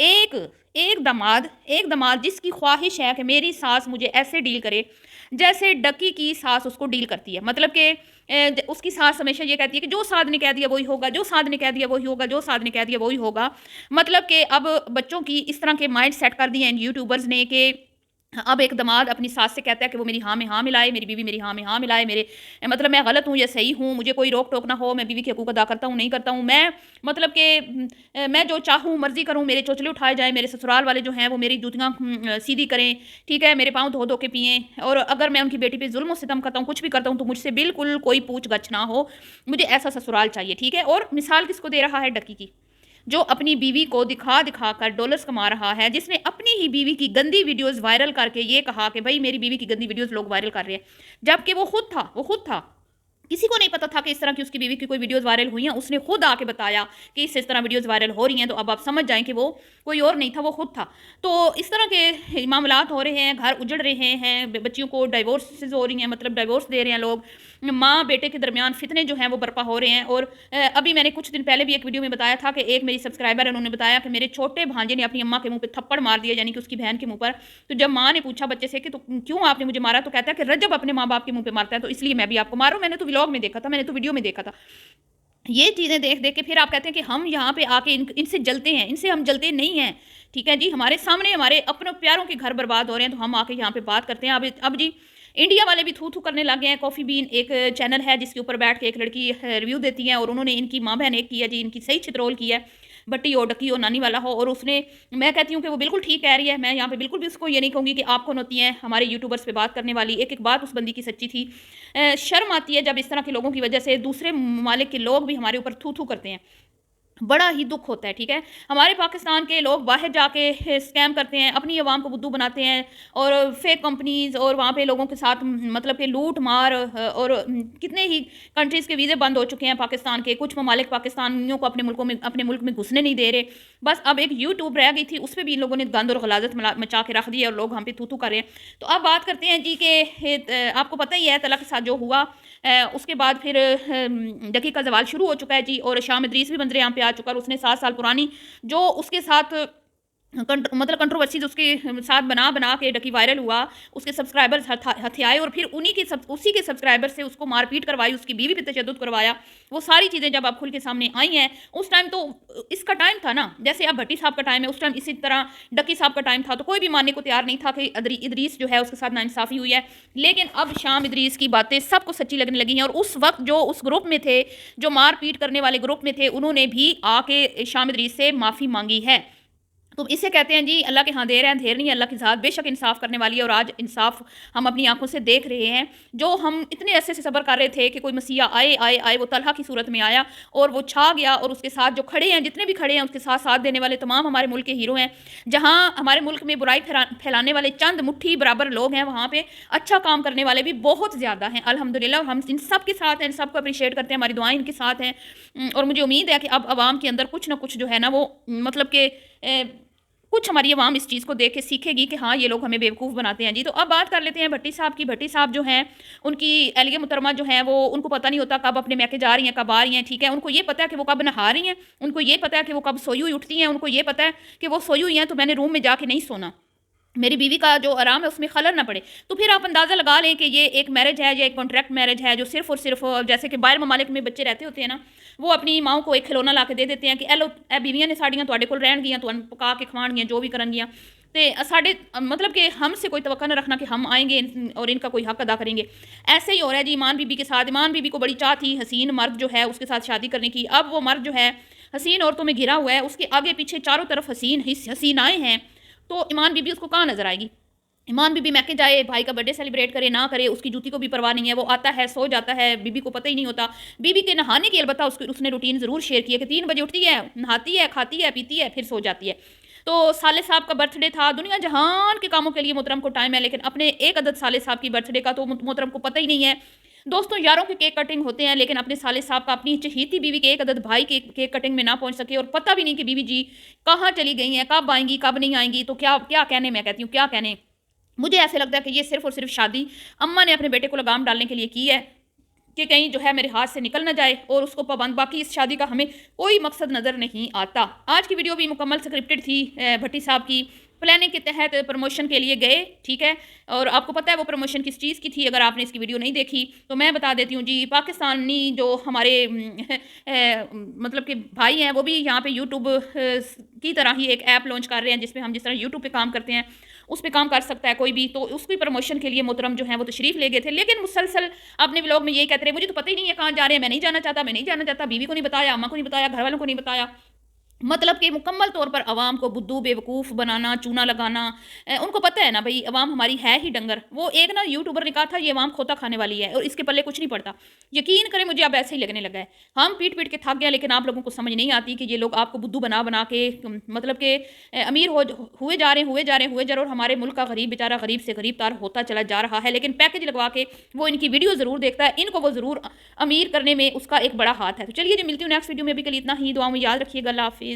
ایک ایک دماد جس کی خواہش ہے کہ میری ساس مجھے ایسے ڈیل کرے جیسے ڈکی کی ساس اس کو ڈیل کرتی ہے، مطلب کہ اس کی ساس ہمیشہ یہ کہتی ہے کہ جو سعد نے کہہ دیا وہی ہوگا، جو سعد نے کہہ دیا وہی ہوگا، جو سعد نے کہہ دیا وہی ہوگا. مطلب کہ اب بچوں کی اس طرح کے مائنڈ سیٹ کر دیے ہیں یوٹیوبرز نے کہ اب ایک دماد اپنی ساس سے کہتا ہے کہ وہ میری ہاں میں ہاں ملائے، میری بیوی میری ہاں میں ہاں ملائے، میرے مطلب میں غلط ہوں یا صحیح ہوں، مجھے کوئی روک ٹوک نہ ہو، میں بیوی کے حقوق ادا کرتا ہوں نہیں کرتا ہوں، میں مطلب کہ میں جو چاہوں مرضی کروں، میرے چوچلے اٹھائے جائیں، میرے سسرال والے جو ہیں وہ میری جوتیاں سیدھی کریں، ٹھیک ہے، میرے پاؤں دھو دھو کے پئیں، اور اگر میں ان کی بیٹی پہ ظلم و ستم کرتا ہوں، کچھ بھی کرتا ہوں، تو مجھ سے بالکل کوئی پوچھ گچھ نہ ہو، مجھے ایسا سسرال چاہیے، ٹھیک ہے. اور مثال کس کو دے رہا ہے؟ ڈکی کی، جو اپنی بیوی کو دکھا دکھا کر ڈالرز کما رہا ہے، جس نے اپنی ہی بیوی کی گندی ویڈیوز وائرل کر کے یہ کہا کہ بھائی میری بیوی کی گندی ویڈیوز لوگ وائرل کر رہے ہیں، جبکہ وہ خود تھا. کسی کو نہیں پتا تھا کہ اس طرح کی اس کی بیوی کی کوئی ویڈیوز وائرل ہوئی ہیں، اس نے خود آ کے بتایا کہ اس طرح ویڈیوز وائرل ہو رہی ہیں. تو اب آپ سمجھ جائیں کہ وہ کوئی اور نہیں تھا، وہ خود تھا. تو اس طرح کے معاملات ہو رہے ہیں، گھر اجڑ رہے ہیں، بچیوں کو ڈائیورسز ہو رہی ہیں، مطلب ڈائیورس دے رہے ہیں لوگ، ماں بیٹے کے درمیان فتنے جو ہیں وہ برپا ہو رہے ہیں. اور ابھی میں نے کچھ دن پہلے بھی ایک ویڈیو میں بتایا تھا کہ ایک میری سبسکرائبر ہے، انہوں نے بتایا کہ میرے چھوٹے بھانجے نے اپنی اماں کے منہ پہ تھپڑ مار دیا، یعنی کہ اس کی بہن کے منہ پر. تو جب ماں نے پوچھا بچے سے کہ تو کیوں آپ نے مجھے مارا، تو کہتا ہے کہ رجب اپنے ماں باپ کے منہ پہ مارتا ہے تو اس لیے میں بھی آپ کو ماروں، میں نے تو ولاگ میں دیکھا تھا، میں نے تو ویڈیو میں دیکھا تھا. یہ چیزیں دیکھ دیکھ کے پھر آپ کہتے ہیں کہ ہم یہاں پہ آ کے ان سے جلتے ہیں، ان سے ہم جلتے نہیں ہیں، ٹھیک ہے جی. ہمارے سامنے ہمارے اپنے پیاروں کے گھر برباد ہو رہے ہیں تو ہم آ کے یہاں پہ بات کرتے ہیں. اب جی انڈیا والے بھی تھو کرنے لگے ہیں. کافی بین ایک چینل ہے جس کے اوپر بیٹھ کے ایک لڑکی ریویو دیتی ہے، اور انہوں نے ان کی ماں بہن ایک کی ہے جی، ان کی صحیح چترول کی ہے، بٹی ہو ڈکی ہو نانی والا ہو، اور اس نے، میں کہتی ہوں کہ وہ بالکل ٹھیک کہہ رہی ہے. میں یہاں پہ بالکل بھی اس کو یہ نہیں کہوں گی کہ آپ کون ہوتی ہیں ہمارے یوٹیوبرس پہ بات کرنے والی. ایک بات اس بندی کی سچی تھی. شرم آتی ہے جب اس طرح کے لوگوں کی وجہ سے دوسرے ممالک کے لوگ بھی ہمارے اوپر تھو کرتے ہیں، بڑا ہی دکھ ہوتا ہے. ٹھیک ہے، ہمارے پاکستان کے لوگ باہر جا کے اسکیم کرتے ہیں، اپنی عوام کو بدو بناتے ہیں، اور فیک کمپنیز، اور وہاں پہ لوگوں کے ساتھ مطلب کہ لوٹ مار، اور کتنے ہی کنٹریز کے ویزے بند ہو چکے ہیں پاکستان کے. کچھ ممالک پاکستانیوں کو اپنے ملک میں گھسنے نہیں دے رہے. بس اب ایک یوٹیوب رہ گئی تھی، اس پہ بھی ان لوگوں نے گند اور غلاظت مچا کے رکھ دی ہے، اور لوگ ہم پہ تھو کر رہے ہیں. تو اب بات کرتے ہیں جی کہ آپ کو پتہ ہی ہے طلاق کے ساتھ جو ہوا، اس کے بعد پھر ڈکی کا زوال شروع ہو چکا ہے جی. اور شام ادریس بھی بندرے یہاں پہ آ چکا، اور اس نے 7 سال پرانی جو اس کے ساتھ مطلب کنٹروورسیز اس کے ساتھ بنا کے ڈکی وائرل ہوا، اس کے سبسکرائبرز ہتھیائے، اور پھر اسی کے سبسکرائبر سے اس کو مار پیٹ کروائی، اس کی بیوی پہ تشدد کروایا. وہ ساری چیزیں جب اب کھل کے سامنے آئی ہیں، اس ٹائم تو اس کا ٹائم تھا نا، جیسے اب بھٹی صاحب کا ٹائم ہے، اس ٹائم اسی طرح ڈکی صاحب کا ٹائم تھا. تو کوئی بھی ماننے کو تیار نہیں تھا کہ ادریس جو ہے اس کے ساتھ ناانصافی ہوئی ہے. لیکن اب شام ادریس کی باتیں سب کو سچی لگنے لگی ہیں، اور اس وقت جو اس گروپ میں تھے، جو مار پیٹ کرنے والے گروپ میں تھے، انہوں نے بھی آ کے شام ادریس سے معافی مانگی ہے. تو اسے کہتے ہیں جی اللہ کے ہاں دیر ہے، دیر نہیں ہے اللہ کی ذات بے شک انصاف کرنے والی ہے. اور آج انصاف ہم اپنی آنکھوں سے دیکھ رہے ہیں. جو ہم اتنے عرصے سے صبر کر رہے تھے کہ کوئی مسیح آئے، وہ طلحہ کی صورت میں آیا اور وہ چھا گیا، اور اس کے ساتھ جو کھڑے ہیں، جتنے بھی کھڑے ہیں، اس کے ساتھ دینے والے تمام ہمارے ملک کے ہیرو ہیں. جہاں ہمارے ملک میں برائی پھیلانے والے چند مٹھی برابر لوگ ہیں، وہاں پہ اچھا کام کرنے والے بھی بہت زیادہ ہیں الحمدللہ. اور ہم ان سب کے ساتھ ہیں، ان سب کو اپریشیٹ کرتے ہیں، ہماری دعائیں ان کے ساتھ ہیں. اور مجھے امید ہے کہ اب عوام کے اندر کچھ نہ کچھ جو ہے نا وہ مطلب کہ کچھ ہماری عوام اس چیز کو دیکھ کے سیکھے گی کہ ہاں یہ لوگ ہمیں بیوقوف بناتے ہیں جی. تو اب بات کر لیتے ہیں بھٹی صاحب کی. بھٹی صاحب جو ہیں، ان کی اہلیہ محترمہ جو ہیں، وہ ان کو پتہ نہیں ہوتا کب اپنے میکے جا رہی ہیں، کب آ رہی ہیں. ٹھیک ہے، ان کو یہ پتہ ہے کہ وہ کب نہا رہی ہیں، ان کو یہ پتہ ہے کہ وہ کب سوئی ہوئی اٹھتی ہیں، ان کو یہ پتہ ہے کہ وہ سوئی ہوئی ہیں تو میں نے روم میں جا کے نہیں سونا، میری بیوی کا جو آرام ہے اس میں خلل نہ پڑے. تو پھر آپ اندازہ لگا لیں کہ یہ ایک میرج ہے یا ایک کانٹریکٹ میرج ہے، جو صرف اور صرف جیسے کہ باہر ممالک میں بچے رہتے ہوتے ہیں نا، وہ اپنی ماؤں کو ایک کھلونا لا کے دے دیتے ہیں کہ لو اے بیویاں نے ساڑیاں تواڈے کول رہن گیاں، تو پکا کے کھوان گیاں، جو بھی کرن گیاں. تے ساڈے مطلب کہ ہم سے کوئی توقع نہ رکھنا کہ ہم آئیں گے اور ان کا کوئی حق ادا کریں گے. ایسے ہی ہو رہا ہے جی ایمان بی بی کے ساتھ. ایمان بی بی کو بڑی چاہ تھی حسین مرد جو ہے اس کے ساتھ شادی کرنے کی. اب وہ مرد جو ہے حسین عورتوں میں گھرا ہوا ہے، اس کے آگے پیچھے چاروں طرف حسینائیں ہیں. تو ایمان بی بی اس کو کہاں نظر آئے گی؟ ایمان بی بی میکے جائے، بھائی کا برتھ ڈے سیلیبریٹ کرے نہ کرے، اس کی جوتی کو بھی پرواہ نہیں ہے. وہ آتا ہے، سو جاتا ہے، بی بی کو پتہ ہی نہیں ہوتا. بی بی کے نہانے کی البتہ اس نے روٹین ضرور شیئر کی ہے کہ 3 بجے اٹھتی ہے، نہاتی ہے، کھاتی ہے، پیتی ہے، پھر سو جاتی ہے. تو صالح صاحب کا برتھ ڈے تھا. دنیا جہان کے کاموں کے لیے محترم کو ٹائم ہے، لیکن اپنے ایک عدد صالح صاحب کی برتھ ڈے کا تو محترم کو پتہ ہی نہیں ہے. دوستوں یاروں کے کیک کٹنگ ہوتے ہیں، لیکن اپنے صالح صاحب کا اپنی چہیتی بیوی کے ایک عدد بھائی کے کیک کٹنگ میں نہ پہنچ سکے، اور پتہ بھی نہیں کہ بیوی جی کہاں چلی گئی ہیں، کب آئیں گی، کب نہیں آئیں گی. تو کیا کہنے، میں کہتی ہوں کیا کہنے. مجھے ایسے لگتا ہے کہ یہ صرف اور صرف شادی اماں نے اپنے بیٹے کو لگام ڈالنے کے لیے کی ہے کہ کہیں جو ہے میرے ہاتھ سے نکل نہ جائے اور اس کو پابند. باقی اس شادی کا ہمیں کوئی مقصد نظر نہیں آتا. آج کی ویڈیو بھی مکمل اسکرپٹڈ تھی. بھٹی صاحب کی پلاننگ کے تحت پروموشن کے لیے گئے, ٹھیک ہے, اور آپ کو پتہ ہے وہ پروموشن کس چیز کی تھی. اگر آپ نے اس کی ویڈیو نہیں دیکھی تو میں بتا دیتی ہوں جی. پاکستانی جو ہمارے مطلب کہ بھائی ہیں وہ بھی یہاں پہ یوٹیوب کی طرح ہی ایک ایپ لانچ کر رہے ہیں جس پہ ہم جس طرح یوٹیوب پہ کام کرتے ہیں اس پہ کام کر سکتا ہے کوئی بھی. تو اس کی پروموشن کے لیے محترم جو ہیں وہ تشریف لے گئے تھے, لیکن مسلسل اپنے ولاگ میں یہی کہتے رہے مجھے تو پتہ ہی نہیں ہے کہاں جا رہے ہیں, میں نہیں جانا چاہتا, بیوی کو نہیں بتایا, اماں کو نہیں بتایا, گھر والوں کو نہیں بتایا. مطلب کہ مکمل طور پر عوام کو بدھو بیوقوف بنانا, چونا لگانا. ان کو پتہ ہے نا بھائی عوام ہماری ہے ہی ڈنگر. وہ ایک نا یوٹیوبر نے کہا تھا یہ عوام کھوتا کھانے والی ہے اور اس کے پلے کچھ نہیں پڑتا. یقین کریں مجھے اب ایسے ہی لگنے لگا ہے. ہم پیٹ کے تھک گیا, لیکن آپ لوگوں کو سمجھ نہیں آتی کہ یہ لوگ آپ کو بدھو بنا کے مطلب کہ امیر ہوئے جا رہے ہیں اور ہمارے ملک کا غریب بیچارہ غریب سے غریب تر ہوتا چلا جا رہا ہے. لیکن پیکج لگوا کے وہ ان کی ویڈیو ضرور دیکھتا ہے. ان کو وہ ضرور امیر کرنے میں اس کا ایک بڑا ہاتھ ہے. تو چلیے جی ملتی ہوں نیکسٹ ویڈیو میں. ابھی کے لیے اتنا ہی. دعاؤں میں یاد رکھیے گا. اللہ حافظ.